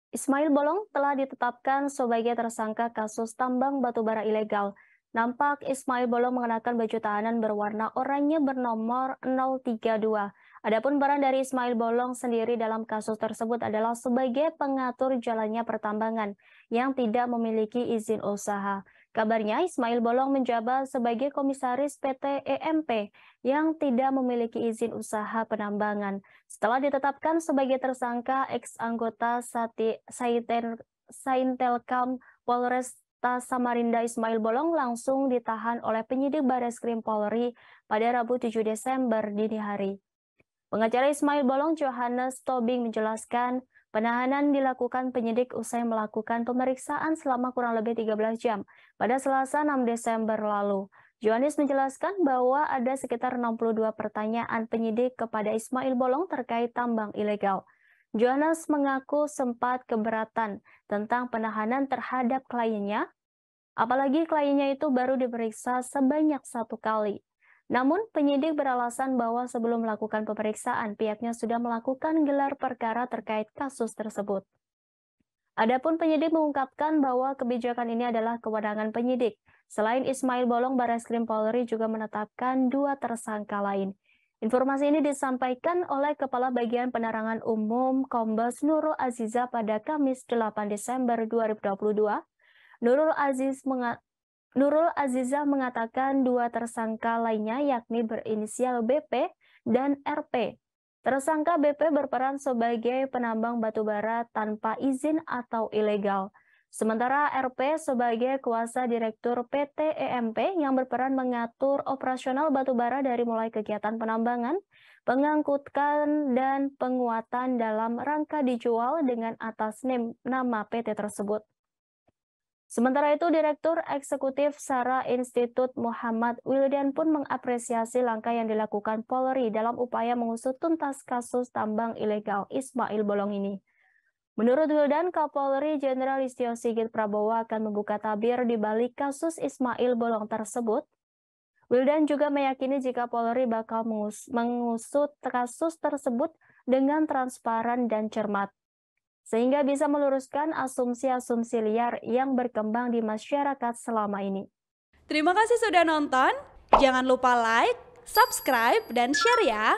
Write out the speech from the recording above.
Ismail Bolong telah ditetapkan sebagai tersangka kasus tambang batubara ilegal. Nampak Ismail Bolong mengenakan baju tahanan berwarna oranye bernomor 032. Adapun peran dari Ismail Bolong sendiri dalam kasus tersebut adalah sebagai pengatur jalannya pertambangan yang tidak memiliki izin usaha. Kabarnya Ismail Bolong menjabat sebagai komisaris PT EMP yang tidak memiliki izin usaha penambangan. Setelah ditetapkan sebagai tersangka, ex-anggota Saintelkam Polresta Samarinda Ismail Bolong langsung ditahan oleh penyidik Bareskrim Polri pada Rabu 7 Desember dini hari. Pengacara Ismail Bolong, Johannes Tobing, menjelaskan penahanan dilakukan penyidik usai melakukan pemeriksaan selama kurang lebih 13 jam pada Selasa 6 Desember lalu. Johannes menjelaskan bahwa ada sekitar 62 pertanyaan penyidik kepada Ismail Bolong terkait tambang ilegal. Johannes mengaku sempat keberatan tentang penahanan terhadap kliennya, apalagi kliennya itu baru diperiksa sebanyak 1 kali. Namun, penyidik beralasan bahwa sebelum melakukan pemeriksaan, pihaknya sudah melakukan gelar perkara terkait kasus tersebut. Adapun penyidik mengungkapkan bahwa kebijakan ini adalah kewenangan penyidik. Selain Ismail Bolong, Bareskrim Polri juga menetapkan 2 tersangka lain. Informasi ini disampaikan oleh Kepala Bagian Penerangan Umum Kombes Nurul Azizah pada Kamis 8 Desember 2022. Nurul Azizah mengatakan 2 tersangka lainnya yakni berinisial BP dan RP. Tersangka BP berperan sebagai penambang batubara tanpa izin atau ilegal. Sementara RP sebagai kuasa direktur PT EMP yang berperan mengatur operasional batubara dari mulai kegiatan penambangan, pengangkutan, dan penguatan dalam rangka dijual dengan atas nama PT tersebut. Sementara itu, Direktur Eksekutif SARA Institut Muhammad Wildan pun mengapresiasi langkah yang dilakukan Polri dalam upaya mengusut tuntas kasus tambang ilegal Ismail Bolong ini. Menurut Wildan, Kapolri Jenderal Listio Sigit Prabowo akan membuka tabir di balik kasus Ismail Bolong tersebut. Wildan juga meyakini jika Polri bakal mengusut kasus tersebut dengan transparan dan cermat, sehingga bisa meluruskan asumsi-asumsi liar yang berkembang di masyarakat selama ini. Terima kasih sudah nonton. Jangan lupa like, subscribe, dan share ya.